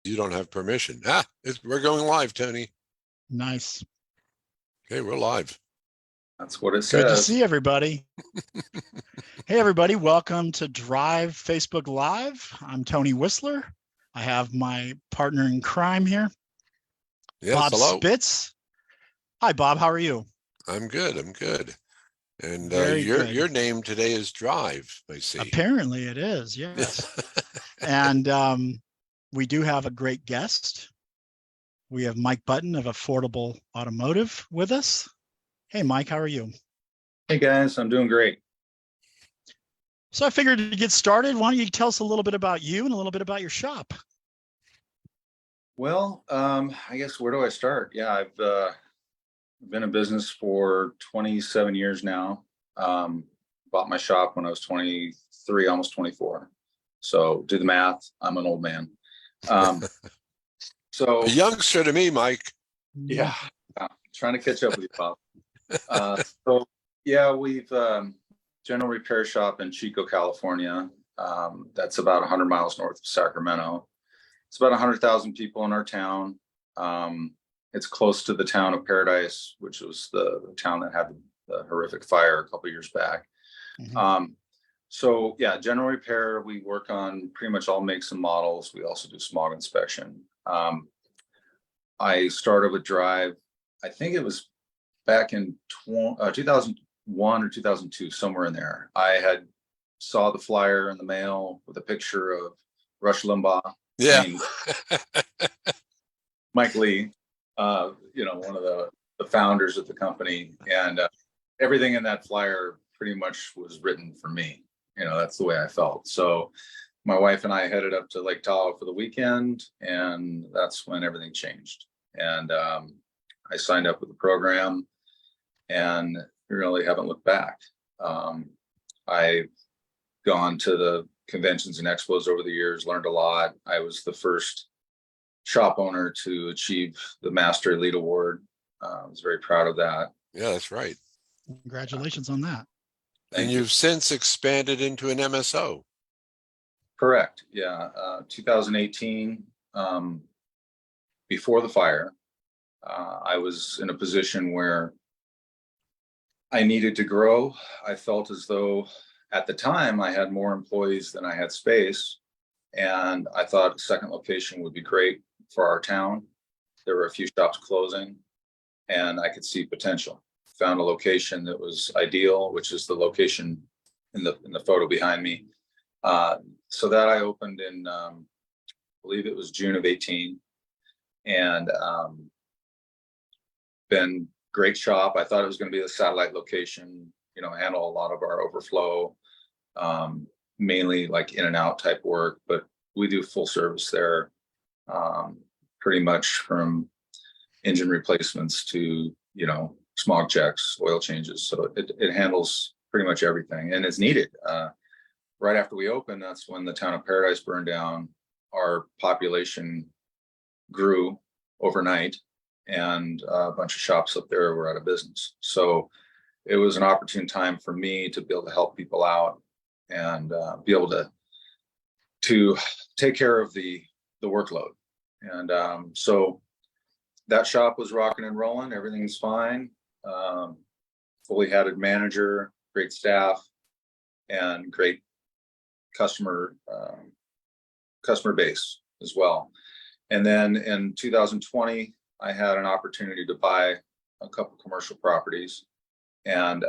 You don't have permission. We're going live, Tony. Nice. Okay, we're live. That's what it says. Good to see everybody. Hey, everybody. Welcome to Drive Facebook Live. I'm Tony Whistler. I have my partner in crime here, Yes, Bob hello. Spitz. Hi, Bob. How are you? I'm good. And Very good. your name today is Drive, I see. Apparently it is, yes. And we do have a great guest. We have Mike Button of Affordable Automotive with us. Hey, Mike, how are you? Hey, guys. I'm doing great. So I figured to get started, why don't you tell us a little bit about you and a little bit about your shop? Well, I guess where do I start? Yeah, I've been in business for 27 years now. Bought my shop when I was 23, almost 24. So do the math. I'm an old man. So A youngster to me, Mike. yeah, trying to catch up with you, Bob. So yeah, we've general repair shop in Chico, California. That's about 100 miles north of Sacramento. It's about 100,000 people in our town. It's close to the town of Paradise, which was the town that had the horrific fire a couple of years back. Mhm. So yeah, general repair. We work on pretty much all makes and models. We also do smog inspection. I started with Drive, I think it was back in 2001 or 2002, somewhere in there. I saw the flyer in the mail with a picture of Rush Limbaugh. Yeah. I mean, Mike Lee, one of the founders of the company, and everything in that flyer pretty much was written for me. That's the way I felt. So my wife and I headed up to Lake Tahoe for the weekend, and that's when everything changed. And I signed up with the program and really haven't looked back. I've gone to the conventions and expos over the years, learned a lot. I was the first shop owner to achieve the Master Elite Award. I was very proud of that. Yeah, that's right. Congratulations on that. And you've since expanded into an MSO. Correct. Yeah. 2018, before the fire, I was in a position where I needed to grow. I felt as though at the time I had more employees than I had space. And I thought a second location would be great for our town. There were a few shops closing and I could see potential. Found a location that was ideal, which is the location in the photo behind me. So that I opened in, I believe it was June of 18, and been great shop. I thought it was going to be a satellite location, handle a lot of our overflow, mainly like in and out type work, but we do full service there, pretty much from engine replacements to, smog checks, oil changes. So it handles pretty much everything and it's needed. Right after we opened, that's when the town of Paradise burned down. Our population grew overnight and a bunch of shops up there were out of business. So it was an opportune time for me to be able to help people out and be able to take care of the workload. And so that shop was rocking and rolling. Everything's fine. Fully hatted manager, great staff, and great customer base as well. And then in 2020, I had an opportunity to buy a couple commercial properties, and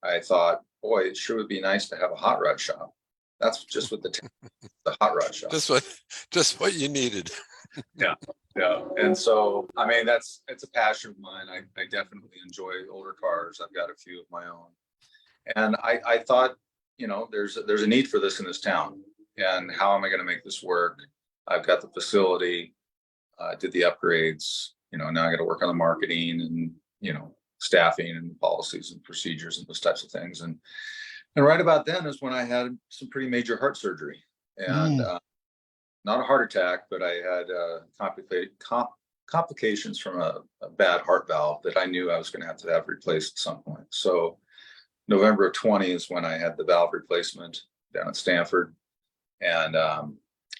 I thought, boy, it sure would be nice to have a hot rod shop. That's just what the hot rod shop. Just what you needed. Yeah. And so, I mean, it's a passion of mine. I definitely enjoy older cars. I've got a few of my own, and I thought, there's a need for this in this town. And how am I going to make this work? I've got the facility, did the upgrades. Now I got to work on the marketing and staffing and policies and procedures and those types of things. And right about then is when I had some pretty major heart surgery, and not a heart attack, but I had complications from a bad heart valve that I knew I was going to have replaced at some point. So November of 20 is when I had the valve replacement down at Stanford. And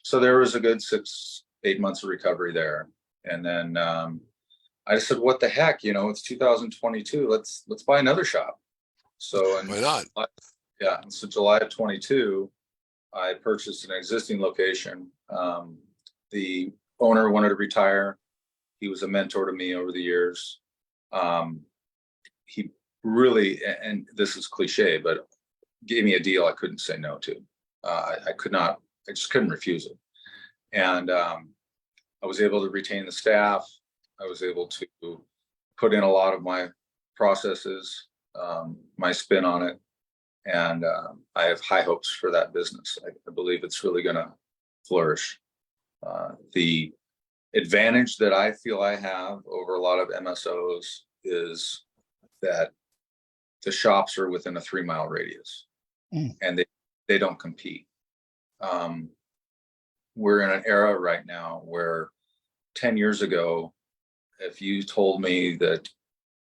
So there was a good 6-8 months of recovery there. And then I just said, what the heck, it's 2022. Let's buy another shop. So Why not? yeah, and so July of 22, I purchased an existing location. The owner wanted to retire. He was a mentor to me over the years. He really, and this is cliche, but gave me a deal I couldn't say no to. I just couldn't refuse it. And I was able to retain the staff. I was able to put in a lot of my processes, my spin on it. And I have high hopes for that business. I believe it's really going to flourish. The advantage that I feel I have over a lot of MSOs is that the shops are within a 3-mile radius, and they don't compete. We're in an era right now where 10 years ago, if you told me that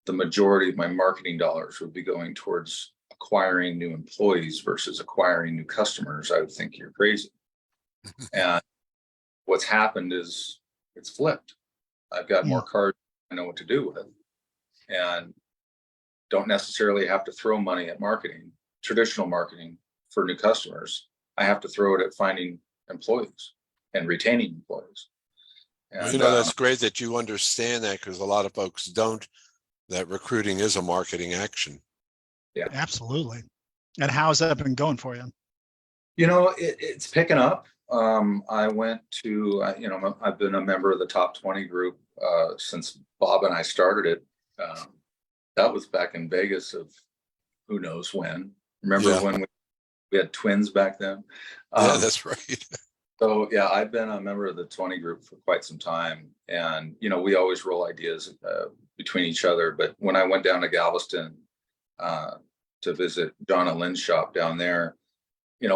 the majority of my marketing dollars would be going towards acquiring new employees versus acquiring new customers, I would think you're crazy. And what's happened is it's flipped. I've got more cards I know what to do with, and don't necessarily have to throw money at marketing, traditional marketing for new customers. I have to throw it at finding employees and retaining employees. And, that's great that you understand that, because a lot of folks don't, that recruiting is a marketing action. Yeah, absolutely. And how's that been going for you? It's picking up. I went to, I've been a member of the top 20 group since Bob and I started it. That was back in Vegas of who knows when. Remember when we had twins back then? Yeah, that's right. So yeah, I've been a member of the 20 group for quite some time, and we always roll ideas between each other. But when I went down to Galveston to visit John and Lynn's shop down there,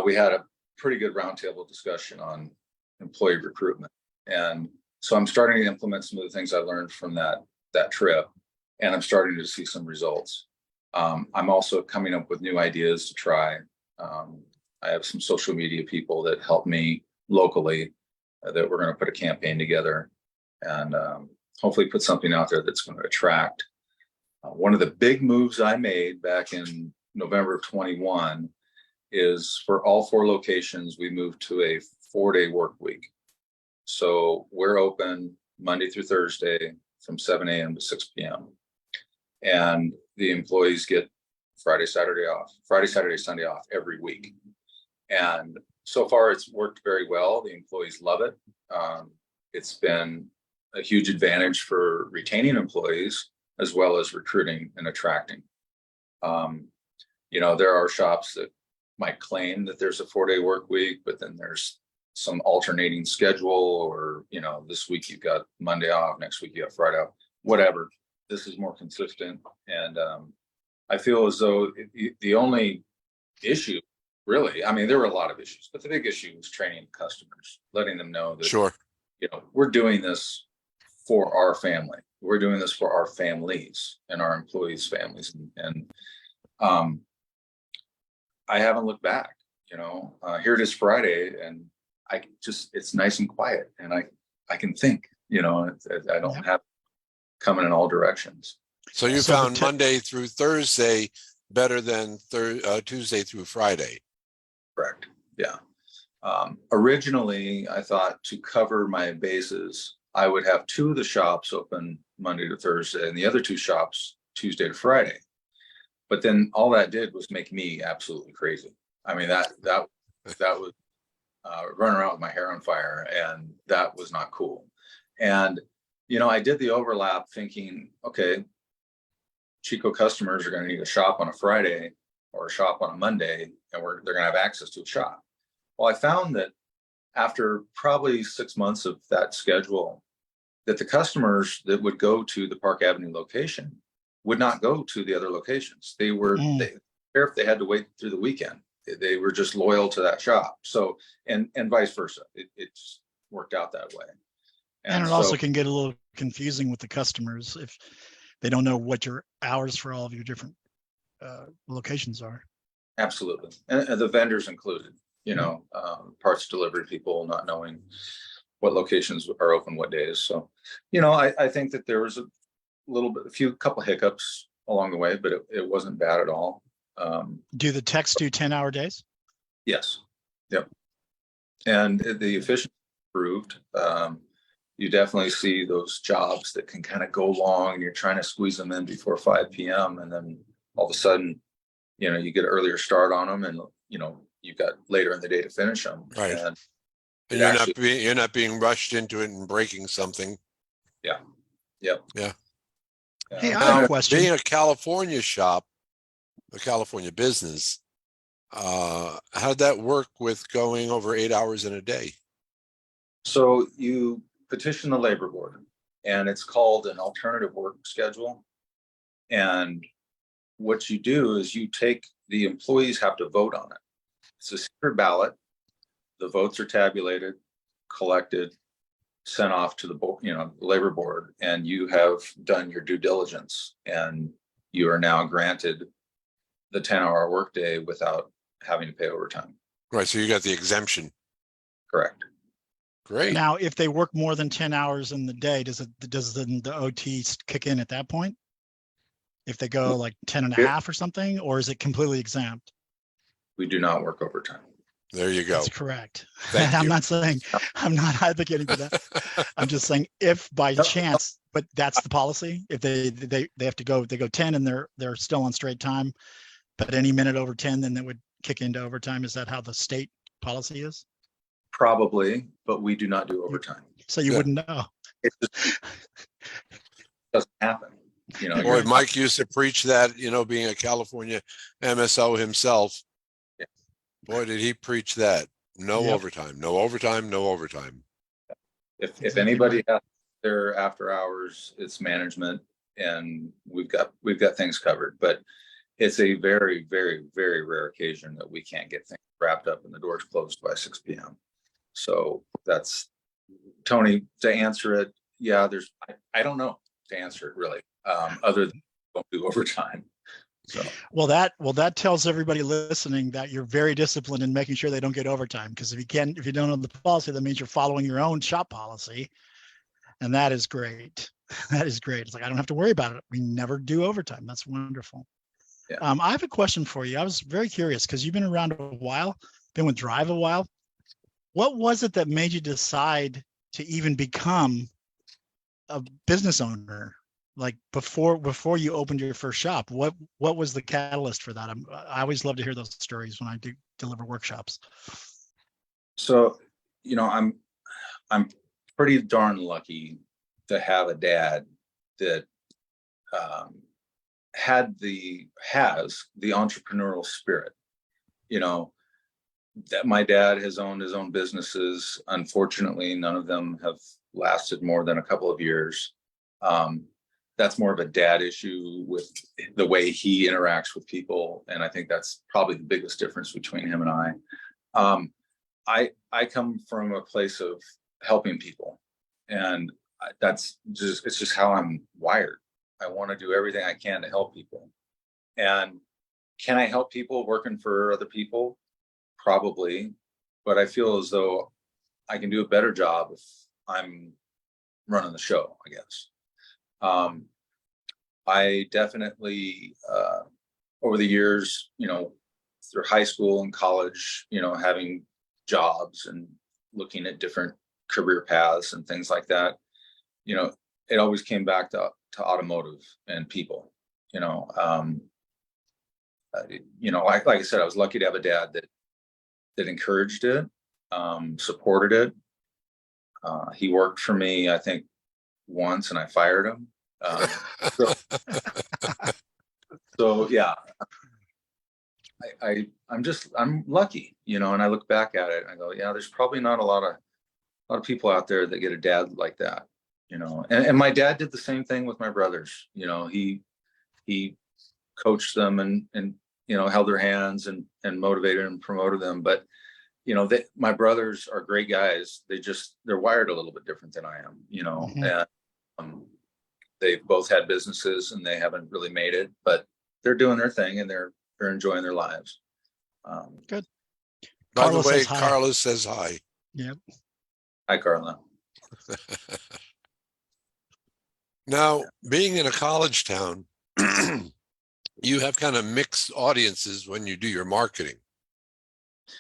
we had a pretty good roundtable discussion on employee recruitment, and so I'm starting to implement some of the things I learned from that trip, and I'm starting to see some results. I'm also coming up with new ideas to try. I have some social media people that help me locally that we're going to put a campaign together and hopefully put something out there that's going to attract. One of the big moves I made back in November of 21 is for all 4 locations, we moved to a 4-day work week. So we're open Monday through Thursday from 7 a.m. to 6 p.m. And the employees get Friday, Saturday, Sunday off every week. And so far it's worked very well. The employees love it. It's been a huge advantage for retaining employees as well as recruiting and attracting. There are shops that might claim that there's a 4-day work week, but then there's some alternating schedule, or this week you've got Monday off, next week you got Friday off, whatever. This is more consistent, and I feel as though the only issue, really, I mean, there were a lot of issues, but the big issue was training customers, letting them know that Sure. We're doing this for our family, we're doing this for our families and our employees' families, and I haven't looked back. Here it is Friday, and it's nice and quiet, and I can think. I don't have coming in all directions. So you found Monday through Thursday better than Tuesday through Friday. Correct. Yeah. Originally, I thought to cover my bases, I would have 2 of the shops open Monday to Thursday and the other 2 shops Tuesday to Friday. But then all that did was make me absolutely crazy. I mean, that was running around with my hair on fire, and that was not cool. And, I did the overlap thinking, okay, Chico customers are going to need a shop on a Friday or a shop on a Monday, and they're going to have access to a shop. Well, I found that after probably 6 months of that schedule, that the customers that would go to the Park Avenue location would not go to the other locations. They were, if they had to wait through the weekend, they were just loyal to that shop. So, and vice versa. It just worked out that way. And it also can get a little confusing with the customers if they don't know what your hours for all of your different locations are. Absolutely. And the vendors included. parts delivery people not knowing what locations are open what days. So, I think that there was a couple hiccups along the way, but it wasn't bad at all. Do the techs do 10-hour days? Yes. Yep. And the efficiency improved. You definitely see those jobs that can kind of go long and you're trying to squeeze them in before 5 p.m. And then all of a sudden, you get an earlier start on them and, you've got later in the day to finish them. Right. And And you're not being rushed into it and breaking something. Yeah. Yep. Yeah. Hey, I have Now, a question. being a California shop, a California business, how did that work with going over 8 hours in a day? So you petition the labor board, and it's called an alternative work schedule. And what you do is the employees have to vote on it. It's a secret ballot. The votes are tabulated, collected, sent off to the board, the labor board, and you have done your due diligence, and you are now granted the 10-hour workday without having to pay overtime. Right. So you got the exemption. Correct. Great. Now, if they work more than 10 hours in the day, does the OT kick in at that point? If they go like 10 and a half or something, or is it completely exempt? We do not work overtime. There you go. That's correct. Thank I'm you. not saying, I'm not advocating for that. I'm just saying if by chance, but that's the policy. If they have to go, they go 10 and they're still on straight time, but any minute over 10, then that would kick into overtime. Is that how the state policy is? Probably, but we do not do overtime. So you wouldn't know. It just doesn't happen. Boy, Mike used to preach that, being a California MSO himself. Yeah. Boy, did he preach that. No Yep. overtime, no overtime, no overtime. If anybody has their after hours, it's management, and we've got things covered. But it's a very, very, very rare occasion that we can't get things wrapped up and the doors closed by 6 p.m. So that's, Tony, to answer it. Yeah, I don't know to answer it really, other than don't do overtime. So Well, that tells everybody listening that you're very disciplined in making sure they don't get overtime. Because if you don't know the policy, that means you're following your own shop policy, and that is great. That is great. It's like I don't have to worry about it. We never do overtime. That's wonderful. Yeah. I have a question for you. I was very curious because you've been around a while, been with Drive a while. What was it that made you decide to even become a business owner? Like before you opened your first shop, what was the catalyst for that? I always love to hear those stories when I do deliver workshops. So, I'm pretty darn lucky to have a dad that has the entrepreneurial spirit. That my dad has owned his own businesses. Unfortunately, none of them have lasted more than a couple of years. That's more of a dad issue with the way he interacts with people. And I think that's probably the biggest difference between him and I. I come from a place of helping people, and it's just how I'm wired. I want to do everything I can to help people. And can I help people working for other people? Probably, but I feel as though I can do a better job if I'm running the show, I guess. I definitely, over the years, through high school and college, having jobs and looking at different career paths and things like that, it always came back to automotive and people. Like I said, I was lucky to have a dad that encouraged it, supported it. He worked for me, I think, once, and I fired him. So yeah, I'm lucky, and I look back at it and I go, yeah, there's probably not a lot of people out there that get a dad like that, and my dad did the same thing with my brothers. He coached them and held their hands and motivated and promoted them. But, my brothers are great guys. They're wired a little bit different than I am, Mhm. and they've both had businesses and they haven't really made it, but they're doing their thing and they're enjoying their lives. Good. By the Carlos way, says hi. Carlos says hi. Yep. Hi, Carla. Now, being in a college town, you have kind of mixed audiences when you do your marketing.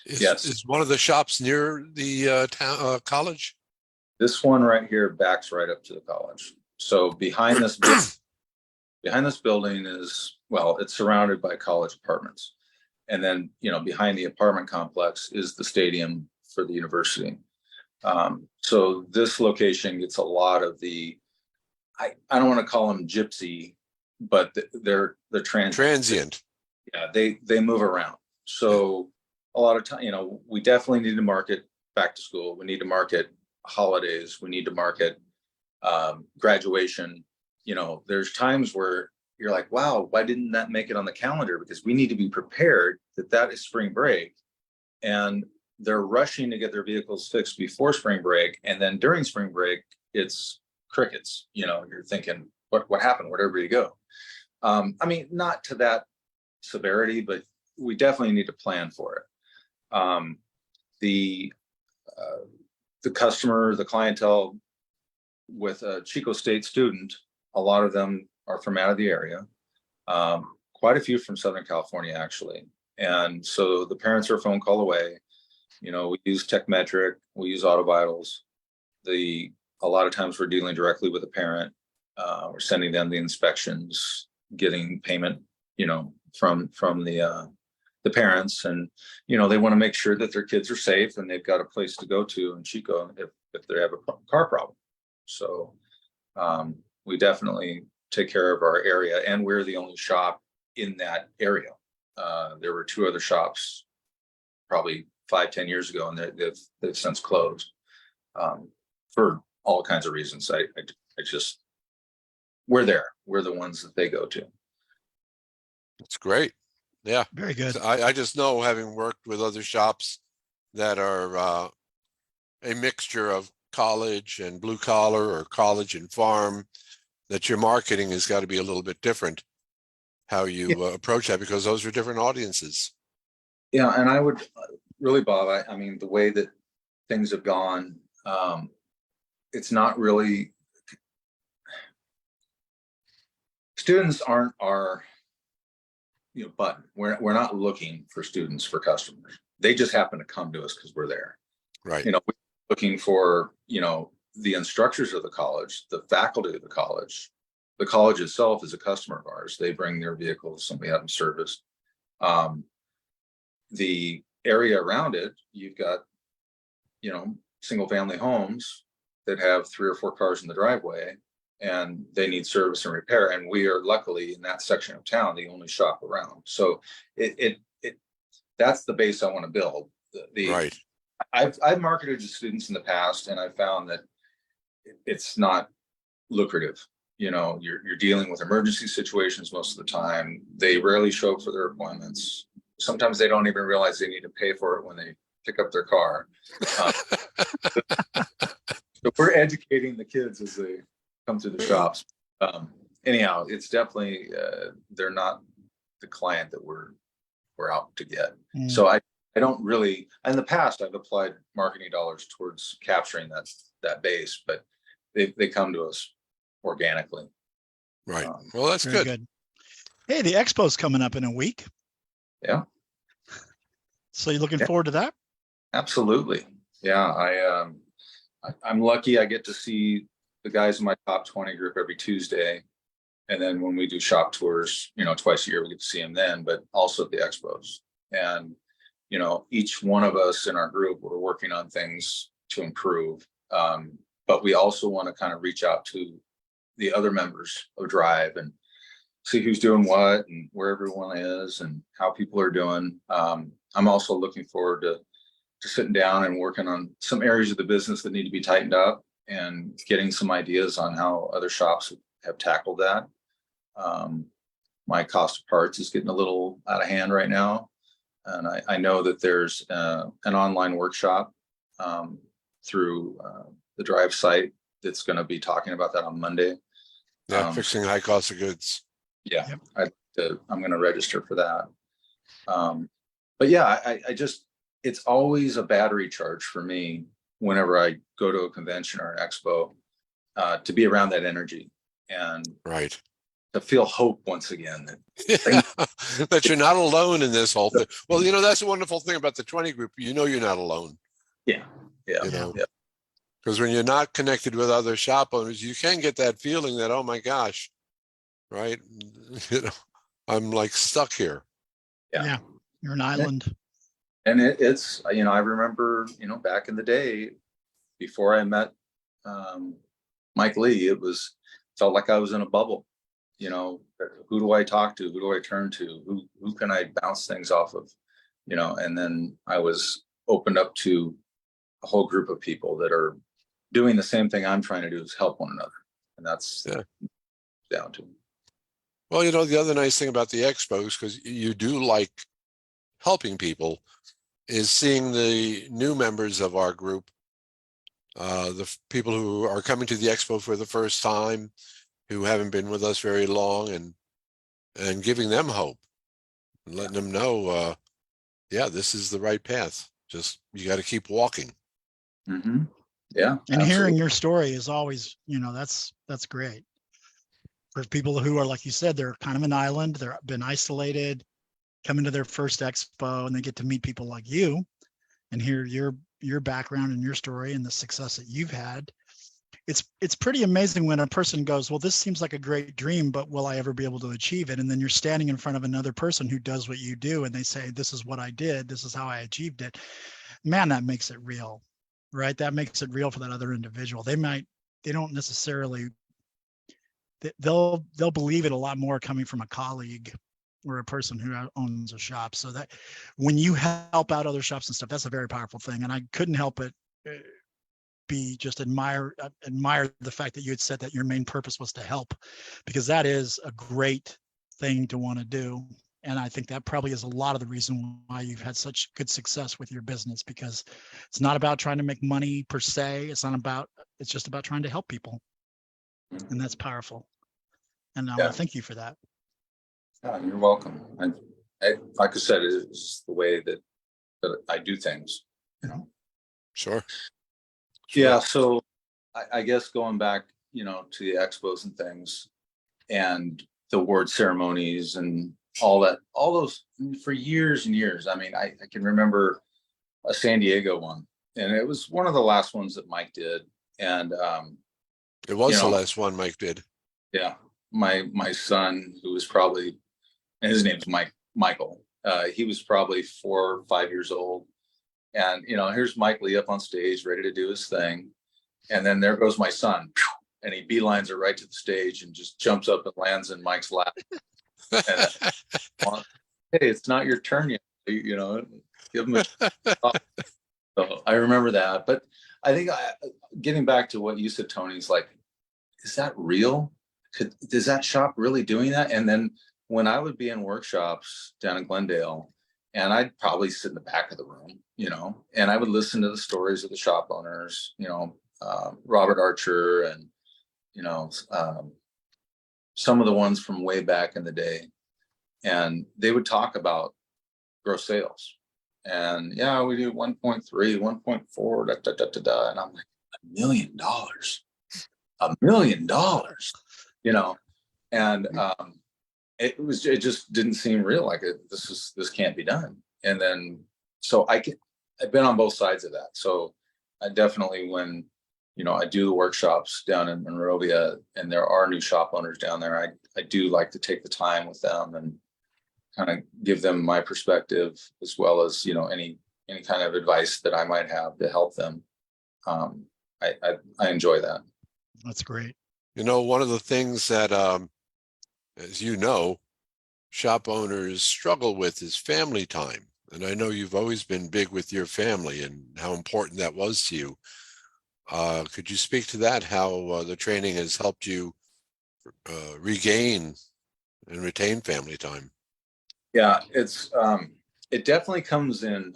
Yes. Is one of the shops near the town college? This one right here backs right up to the college. So behind this building is, well, it's surrounded by college apartments. And then, behind the apartment complex is the stadium for the university. So this location gets a lot of the, I don't want to call them gypsy, but they're Transient. Yeah, they move around. So a lot of time, we definitely need to market back to school. We need to market holidays. We need to market graduation. There's times where you're like, wow, why didn't that make it on the calendar? Because we need to be prepared that is spring break. And they're rushing to get their vehicles fixed before spring break. And then during spring break, it's crickets. You're thinking, what happened? Where'd everybody go? I mean, not to that severity, but we definitely need to plan for it. The customer, the clientele with a Chico State student, a lot of them are from out of the area. Quite a few from Southern California, actually. And so the parents are a phone call away. We use TechMetric, we use AutoVitals. A lot of times we're dealing directly with the parent. We're sending them the inspections, getting payment, from the parents, and they want to make sure that their kids are safe and they've got a place to go to in Chico if they have a car problem. So we definitely take care of our area, and we're the only shop in that area. There were 2 other shops probably 5-10 years ago, and they've since closed for all kinds of reasons. I just, we're the ones that they go to. That's great. Yeah. Very good. I just know, having worked with other shops that are a mixture of college and blue collar, or college and farm, that your marketing has got to be a little bit different, how you approach that, because those are different audiences. Yeah, and I would really, Bob, I mean, the way that things have gone, it's not really, students aren't our button. We're not looking for students, for customers. They just happen to come to us because we're there. Right. We're looking for the instructors of the college, the faculty of the college. The college itself is a customer of ours. They bring their vehicles and we have them serviced. The area around it, you've got single family homes that have 3 or 4 cars in the driveway, and they need service and repair. And we are, luckily, in that section of town, the only shop around. So that's the base I want to build. Right. I've marketed to students in the past, and I found that it's not lucrative. You're dealing with emergency situations most of the time. They rarely show up for their appointments. Sometimes they don't even realize they need to pay for it when they pick up their car. So we're educating the kids as they come through the shops. Anyhow, it's definitely they're not the client that we're out to get. So I don't really, in the past, I've applied marketing dollars towards capturing that base, but they come to us organically. Right. Well, that's good. Hey, the expo's coming up in a week. Yeah. So you're looking forward to that? Absolutely. Yeah. I'm lucky I get to see the guys in my top 20 group every Tuesday. And then when we do shop tours, twice a year, we get to see them then, but also at the expos. And, each one of us in our group, we're working on things to improve. But we also want to kind of reach out to the other members of Drive and see who's doing what and where everyone is and how people are doing. I'm also looking forward to sitting down and working on some areas of the business that need to be tightened up and getting some ideas on how other shops have tackled that. My cost of parts is getting a little out of hand right now. And I know that there's an online workshop through the Drive site that's going to be talking about that on Monday. Yeah, fixing high cost of goods. Yeah, yep. I'm going to register for that. But yeah, it's always a battery charge for me whenever I go to a convention or an expo, to be around that energy and Right. to feel hope once again. Yeah, that you're not alone in this whole thing. Well, that's the wonderful thing about the 20 group. You're not alone, Yeah, yeah, you Yeah. know, yeah. because when you're not connected with other shop owners, you can get that feeling that, oh my gosh, right? I'm like stuck here. Yeah. You're an island. And it's, I remember, back in the day, before I met Mike Lee, felt like I was in a bubble. Who do I talk to? Who do I turn to? Who can I bounce things off of? And then I was opened up to a whole group of people that are doing the same thing I'm trying to do, is help one another. And that's down to. Well, the other nice thing about the expos, because you do like helping people, is seeing the new members of our group, the people who are coming to the expo for the first time, who haven't been with us very long, and giving them hope and letting them know, this is the right path. Just, you got to keep walking. Mm-hmm. Yeah. And absolutely. hearing your story is always, that's great. For people who are, like you said, they're kind of an island, they've been isolated, coming to their first expo, and they get to meet people like you and hear your background and your story and the success that you've had. It's pretty amazing when a person goes, well, this seems like a great dream, but will I ever be able to achieve it? And then you're standing in front of another person who does what you do, and they say, this is what I did, this is how I achieved it. Man, that makes it real, right? That makes it real for that other individual. They don't necessarily, they'll believe it a lot more coming from a colleague or a person who owns a shop. So that when you help out other shops and stuff, that's a very powerful thing. And I couldn't help it be just admire the fact that you had said that your main purpose was to help, because that is a great thing to want to do. And I think that probably is a lot of the reason why you've had such good success with your business, because it's not about trying to make money per se. It's just about trying to help people. And that's powerful. And I want to thank you for that. Yeah, you're welcome. And like I said, it's the way that I do things, Sure. Yeah. So I guess going back, to the expos and things and the award ceremonies and all those for years and years. I mean, I can remember a San Diego one, and it was one of the last ones that Mike did. And it was the last one Mike did. Yeah. My son, who was probably, and his name's Michael. He was probably 4 or 5 years old. And, here's Mike Lee up on stage, ready to do his thing. And then there goes my son, and he beelines it right to the stage and just jumps up and lands in Mike's lap. And, hey, it's not your turn yet. Give him a. So I remember that. But I think getting back to what you said, Tony's like, is that real? Is that shop really doing that? And then when I would be in workshops down in Glendale, and I'd probably sit in the back of the room, and I would listen to the stories of the shop owners, Robert Archer and, some of the ones from way back in the day. And they would talk about gross sales. And yeah, we do 1.3, 1.4, da, da, da, da, da. And I'm like, $1 million, $1 million, and it just didn't seem real. Like this can't be done. And then, so I've been on both sides of that. So I definitely, when, I do the workshops down in Monrovia and there are new shop owners down there, I do like to take the time with them and kind of give them my perspective, as well as, any kind of advice that I might have to help them. I enjoy that. That's great. One of the things that, as shop owners struggle with is family time. And I know you've always been big with your family and how important that was to you. Could you speak to that, how the training has helped you regain and retain family time? Yeah, it definitely comes in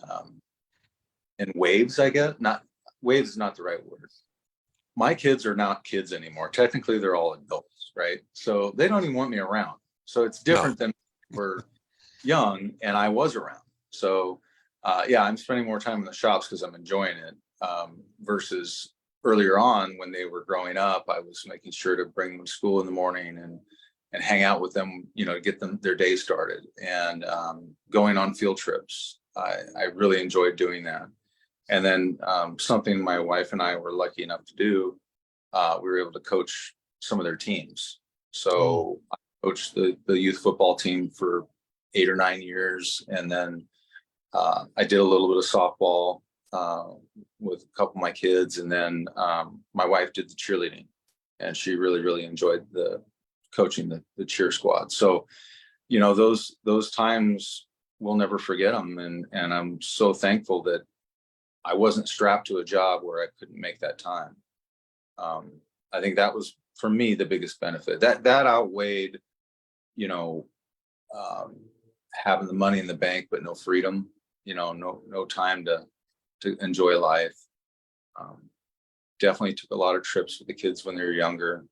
waves, I guess. Not waves is not the right word. My kids are not kids anymore. Technically, they're all adults, right? So they don't even want me around. So it's different than we're young and I was around. So yeah, I'm spending more time in the shops because I'm enjoying it. Versus earlier on when they were growing up, I was making sure to bring them to school in the morning and hang out with them, to get them their day started, and going on field trips. I really enjoyed doing that. And then something my wife and I were lucky enough to do, we were able to coach some of their teams. So I coached the youth football team for 8 or 9 years, and then I did a little bit of softball with a couple of my kids, and then my wife did the cheerleading, and she really enjoyed the coaching the cheer squad. So, those times we'll never forget them, and I'm so thankful that I wasn't strapped to a job where I couldn't make that time. I think that was for me the biggest benefit. That outweighed, having the money in the bank but no freedom. No time to enjoy life. Definitely took a lot of trips with the kids when they were younger,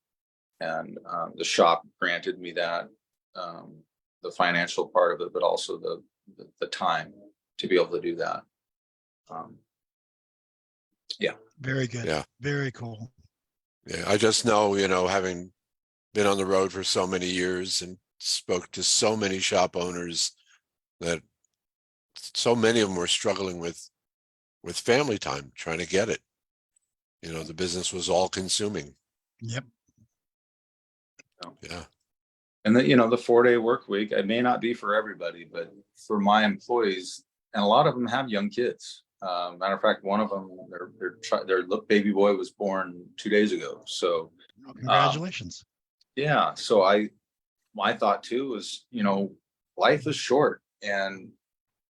and the shop granted me that, the financial part of it, but also the time to be able to do that. Yeah. Very good. Yeah. Very cool. Yeah, I just know, having been on the road for so many years and spoke to so many shop owners, that so many of them were struggling with family time, trying to get it. The business was all consuming. Yep. Yeah. And the 4-day work week, it may not be for everybody, but for my employees, and a lot of them have young kids. Matter of fact, one of them, their baby boy was born 2 days ago. So congratulations. Yeah. So my thought too is, life is short. And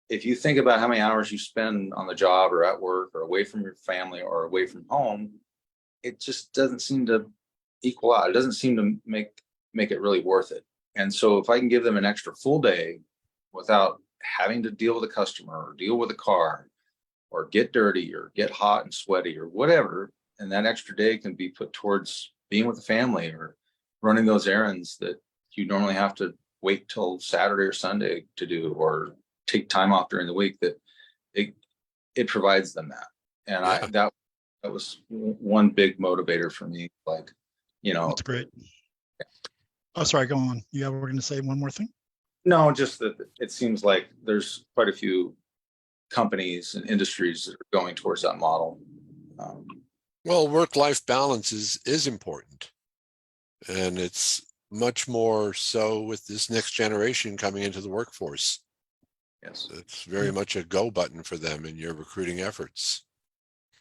if you think about how many hours you spend on the job or at work or away from your family or away from home, it just doesn't seem to equal out. It doesn't seem to make it really worth it. And so if I can give them an extra full day without having to deal with a customer or deal with a car or get dirty or get hot and sweaty or whatever, and that extra day can be put towards being with the family or running those errands that you normally have to wait till Saturday or Sunday to do, or take time off during the week, that it provides them that. And Yeah. that was one big motivator for me. Like, That's great. Oh, sorry, go on. You were going to say one more thing? No, just that it seems like there's quite a few companies and industries that are going towards that model. Well, work-life balance is important, and it's much more so with this next generation coming into the workforce. Yes. It's very much a go button for them in your recruiting efforts.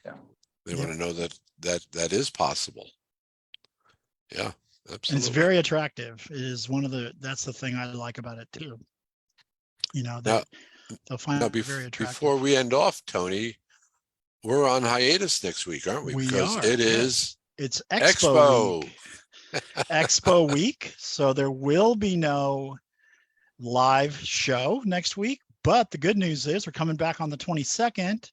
Yeah. They want to know that is possible. Yeah, absolutely. And it's very attractive. It is that's the thing I like about it too. They'll find it very attractive. Before we end off, Tony, we're on hiatus next week, aren't we? Because it is it's Expo week. Expo week. So there will be no live show next week. But the good news is we're coming back on the 22nd,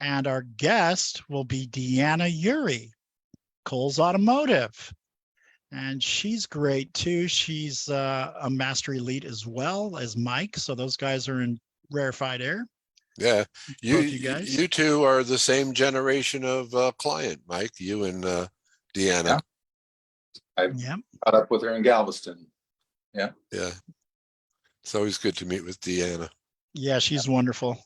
and our guest will be Deanna Uri, Coles Automotive. And she's great too. She's a master elite as well as Mike. So those guys are in rarefied air. Yeah. You guys. You two are the same generation of client, Mike, you and Deanna. Yeah. I caught up with her in Galveston. Yeah. Yeah. It's always good to meet with Deanna. Yeah, she's wonderful.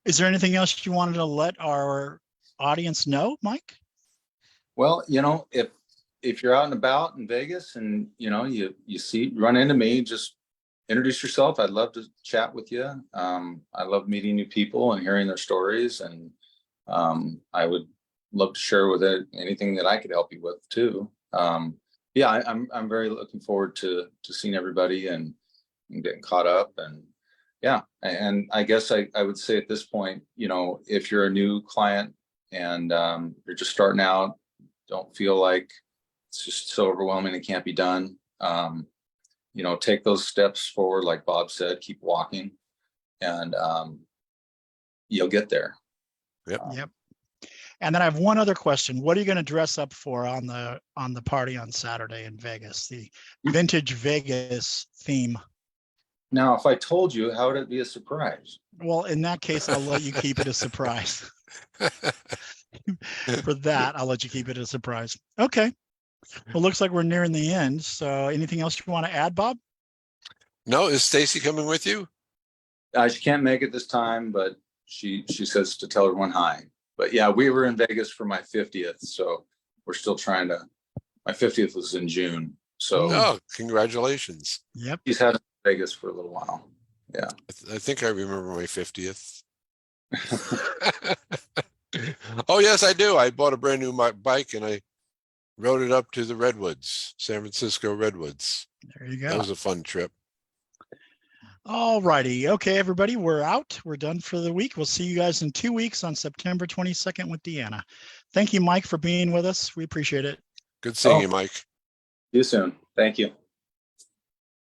Is there anything else you wanted to let our audience know, Mike? Well, if you're out and about in Vegas and you run into me, just introduce yourself. I'd love to chat with you. I love meeting new people and hearing their stories, and I would love to share with it anything that I could help you with too. Yeah, I'm very looking forward to seeing everybody and getting caught up. And yeah, and I guess I would say at this point, if you're a new client and you're just starting out, don't feel like it's just so overwhelming it can't be done. Take those steps forward, like Bob said, keep walking, and you'll get there. Yep. And then I have one other question. What are you going to dress up for on the party on Saturday in Vegas? The vintage Vegas theme. Now, if I told you, how would it be a surprise? Well, in that case, I'll let you keep it a surprise. For that, I'll let you keep it a surprise. Okay. Well, looks like we're nearing the end. So anything else you want to add, Bob? No, is Stacy coming with you? She can't make it this time, but she says to tell everyone hi. But yeah, we were in Vegas for my 50th, so we're still trying to. My 50th was in June, so Oh, congratulations. Yep. she's had Vegas for a little while. Yeah. I think I remember my 50th. Oh, yes, I do. I bought a brand new bike and I rode it up to the Redwoods, San Francisco Redwoods. There you That go. was a fun trip. All righty. Okay, everybody, we're out. We're done for the week. We'll see you guys in 2 weeks on September 22nd with Deanna. Thank you, Mike, for being with us. We appreciate it. Good seeing Oh. you, Mike. See you soon. Thank you.